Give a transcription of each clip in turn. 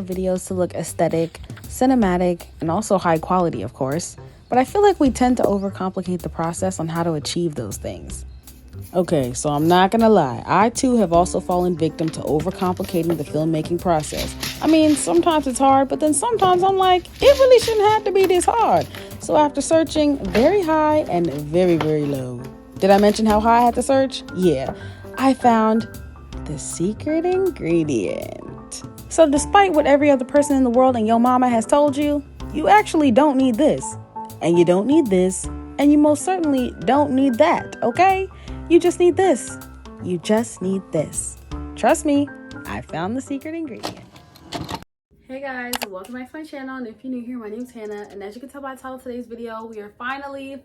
our videos to look aesthetic, cinematic, and also high quality, of course. But I feel like we tend to overcomplicate the process on how to achieve those things. Okay, so I'm not gonna lie, I too have also fallen victim to overcomplicating the filmmaking process. I mean, sometimes it's hard, but then sometimes I'm like, it really shouldn't have to be this hard. So after searching very high and very, very low, did I mention how high I had to search? Yeah, I found the secret ingredient. So despite what every other person in the world and your mama has told you, you actually don't need this, and you don't need this, and you most certainly don't need that, okay? You just need this. You just need this. Trust me, I found the secret ingredient. Hey guys, welcome back to my channel, and if you're new here, my name's Hannah, and as you can tell by the title of today's video, we are finally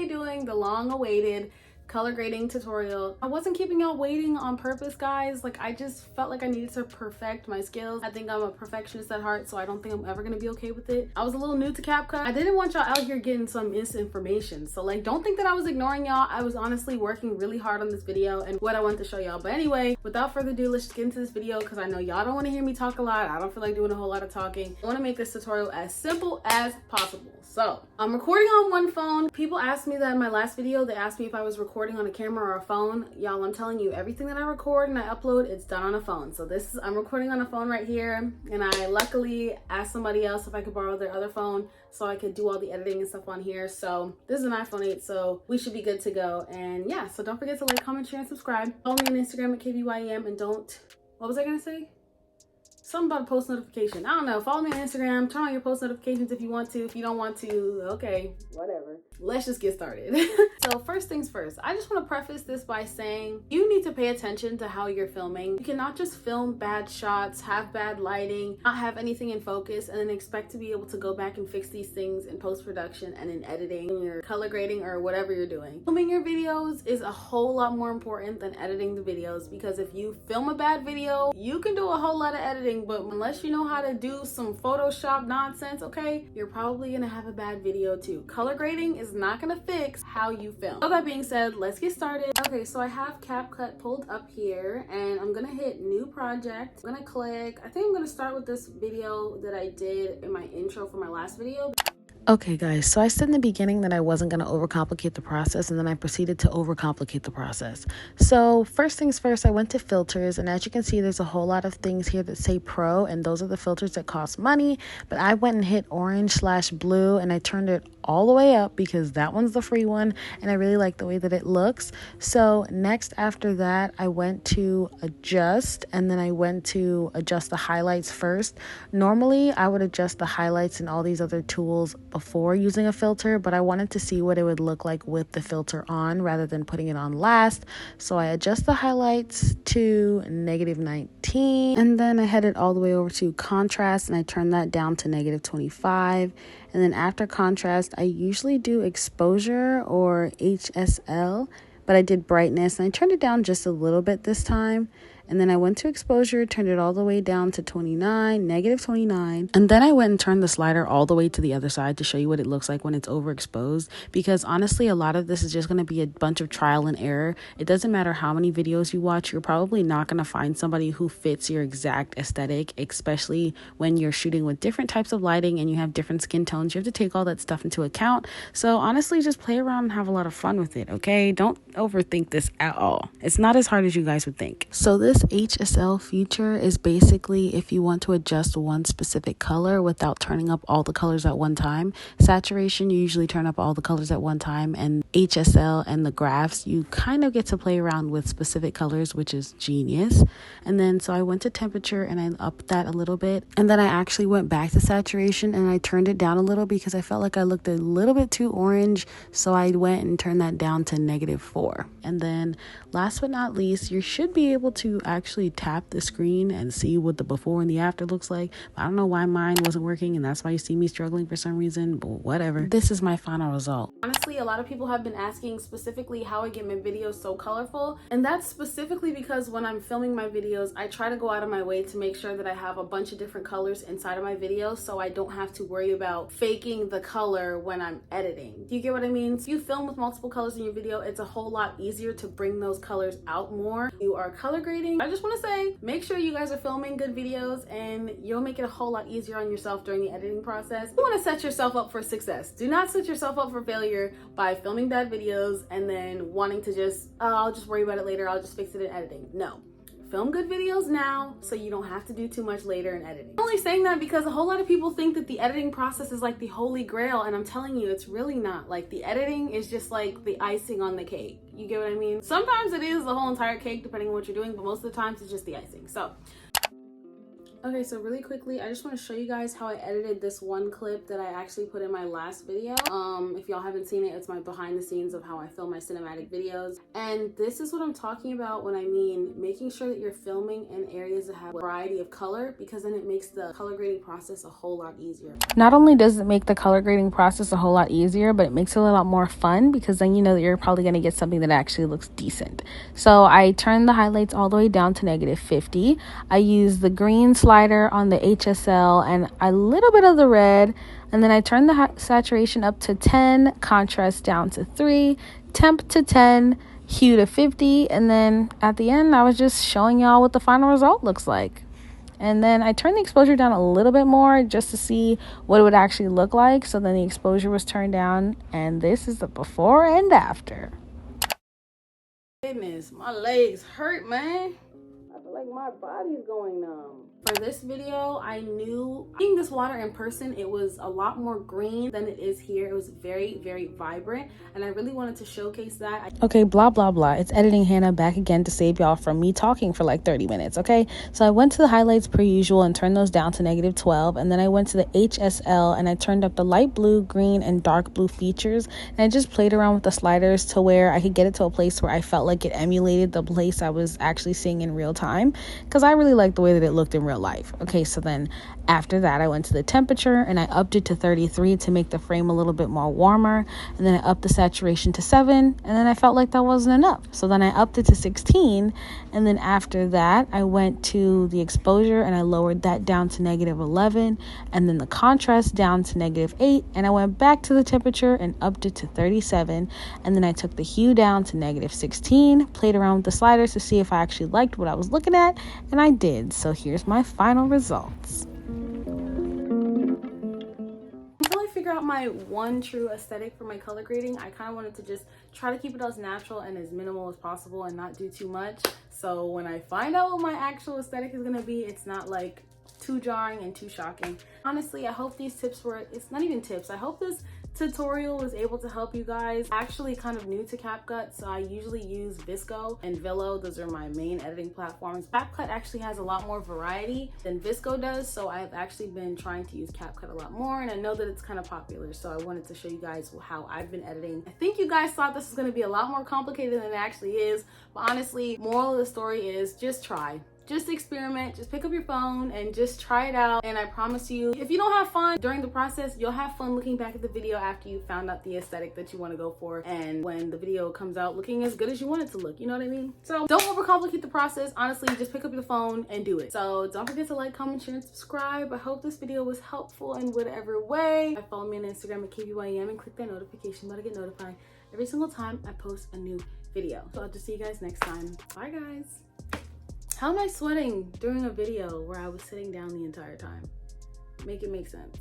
doing the long-awaited color grading tutorial. I wasn't keeping y'all waiting on purpose, guys. Like, I just felt like I needed to perfect my skills. I think I'm a perfectionist at heart, so I don't think I'm ever gonna be okay with it. I was a little new to CAPCUT. I didn't want y'all out here getting some misinformation, so like, don't think that I was ignoring y'all. I was honestly working really hard on this video and what I wanted to show y'all. But anyway, without further ado, let's just get into this video because I know y'all don't want to hear me talk a lot. I don't feel like doing a whole lot of talking. I want to make this tutorial as simple as possible. So I'm recording on one phone. People asked me that in my last video. They asked me if I was recording on a camera or a phone. Y'all, I'm telling you, everything that I record and I upload, it's done on a phone. So I'm recording on a phone right here, and I luckily asked somebody else if I could borrow their other phone so I could do all the editing and stuff on here. So this is an iPhone 8, so we should be good to go. And yeah, so don't forget to like, comment, share, and subscribe. Follow me on Instagram at KBYM, and what was I gonna say? Something about post notification. I don't know. Follow me on Instagram. Turn on your post notifications if you want to. If you don't want to, okay, whatever. Let's just get started. So first things first, I just want to preface this by saying you need to pay attention to how you're filming. You cannot just film bad shots, have bad lighting, not have anything in focus, and then expect to be able to go back and fix these things in post-production and in editing or color grading or whatever you're doing. Filming your videos is a whole lot more important than editing the videos, because if you film a bad video, you can do a whole lot of editing, but unless you know how to do some Photoshop nonsense, okay, you're probably gonna have a bad video too. Color grading is not gonna fix how you film. All that being said, let's get started. Okay, so I have CAPCUT pulled up here, and I'm gonna hit new project. I'm gonna click, I think I'm gonna start with this video that I did in my intro for my last video. Okay guys, so I said in the beginning that I wasn't going to overcomplicate the process, and then I proceeded to overcomplicate the process. So first things first, I went to filters, and as you can see, there's a whole lot of things here that say pro, and those are the filters that cost money. But I went and hit orange/blue, and I turned it all the way up because that one's the free one, and I really like the way that it looks. So next after that, I went to adjust, and then I went to adjust the highlights first. Normally I would adjust the highlights and all these other tools before using a filter, but I wanted to see what it would look like with the filter on rather than putting it on last. So I adjust the highlights to -19, and then I headed all the way over to contrast, and I turned that down to -25. And then after contrast, I usually do exposure or HSL, but I did brightness, and I turned it down just a little bit this time. And then I went to exposure, turned it all the way down to -29. And then I went and turned the slider all the way to the other side to show you what it looks like when it's overexposed. Because honestly, a lot of this is just going to be a bunch of trial and error. It doesn't matter how many videos you watch. You're probably not going to find somebody who fits your exact aesthetic, especially when you're shooting with different types of lighting and you have different skin tones. You have to take all that stuff into account. So honestly, just play around and have a lot of fun with it, okay? Don't overthink this at all. It's not as hard as you guys would think. So this HSL feature is basically if you want to adjust one specific color without turning up all the colors at one time. Saturation, you usually turn up all the colors at one time, and HSL and the graphs, you kind of get to play around with specific colors, which is genius. And then so I went to temperature and I upped that a little bit, and then I actually went back to saturation and I turned it down a little because I felt like I looked a little bit too orange, so I went and turned that down to -4. And then last but not least, you should be able to actually tap the screen and see what the before and the after looks like. I don't know why mine wasn't working, and that's why you see me struggling for some reason, but whatever. This is my final result. Honestly, a lot of people have have been asking specifically how I get my videos so colorful, and that's specifically because when I'm filming my videos, I try to go out of my way to make sure that I have a bunch of different colors inside of my videos so I don't have to worry about faking the color when I'm editing. Do you get what I mean? If you film with multiple colors in your video, it's a whole lot easier to bring those colors out more. You are color grading. I just want to say, make sure you guys are filming good videos and you'll make it a whole lot easier on yourself during the editing process. You want to set yourself up for success. Do not set yourself up for failure by filming bad videos and then wanting to just, oh, I'll just worry about it later, I'll just fix it in editing. No. Film good videos now so you don't have to do too much later in editing. I'm only saying that because a whole lot of people think that the editing process is like the holy grail, and I'm telling you, it's really not. Like, the editing is just like the icing on the cake. You get what I mean? Sometimes it is the whole entire cake depending on what you're doing, but most of the times it's just the icing. So okay, so really quickly, I just want to show you guys how I edited this one clip that I actually put in my last video. If y'all haven't seen it, it's my behind the scenes of how I film my cinematic videos. And this is what I'm talking about when I mean making sure that you're filming in areas that have a variety of color, because then it makes the color grading process a whole lot easier. Not only does it make the color grading process a whole lot easier, but it makes it a lot more fun, because then you know that you're probably going to get something that actually looks decent. So I turned the highlights all the way down to -50. I used the green slider on the HSL and a little bit of the red, and then I turned the saturation up to 10, contrast down to 3, temp to 10, hue to 50, and then at the end I was just showing y'all what the final result looks like. And then I turned the exposure down a little bit more just to see what it would actually look like. So then the exposure was turned down, and this is the before and after. Goodness, my legs hurt, man. I feel like my body's going numb. For this video, I knew seeing this water in person, it was a lot more green than it is here. It was very, very vibrant, and I really wanted to showcase that. Okay, blah, blah, blah. It's editing Hannah back again to save y'all from me talking for like 30 minutes, okay? So I went to the highlights per usual and turned those down to -12, and then I went to the HSL and I turned up the light blue, green, and dark blue features, and I just played around with the sliders to where I could get it to a place where I felt like it emulated the place I was actually seeing in real time, because I really liked the way that it looked in real life. Okay, so then after that I went to the temperature and I upped it to 33 to make the frame a little bit more warmer, and then I upped the saturation to 7, and then I felt like that wasn't enough, so then I upped it to 16, and then after that I went to the exposure and I lowered that down to -11, and then the contrast down to -8, and I went back to the temperature and upped it to 37, and then I took the hue down to -16, played around with the sliders to see if I actually liked what I was looking at, and I did. So here's my final results. Until I figure out my one true aesthetic for my color grading, I kind of wanted to just try to keep it as natural and as minimal as possible and not do too much. So when I find out what my actual aesthetic is going to be, it's not like too jarring and too shocking. Honestly, I hope these tips were, it's not even tips, I hope this tutorial was able to help you guys. Actually kind of new to CapCut, so I usually use VSCO and Velo. Those are my main editing platforms. CapCut actually has a lot more variety than VSCO does, so I've actually been trying to use CapCut a lot more, and I know that it's kind of popular, so I wanted to show you guys how I've been editing. I think you guys thought this was going to be a lot more complicated than it actually is, but honestly, moral of the story is just try. Just experiment, just pick up your phone and just try it out. And I promise you, if you don't have fun during the process, you'll have fun looking back at the video after you found out the aesthetic that you want to go for, and when the video comes out looking as good as you want it to look, you know what I mean? So don't overcomplicate the process. Honestly, just pick up your phone and do it. So don't forget to like, comment, share, and subscribe. I hope this video was helpful in whatever way. Follow me on Instagram at KBYM and click that notification bell to get notified every single time I post a new video. So I'll just see you guys next time. Bye guys. How am I sweating during a video where I was sitting down the entire time? Make it make sense.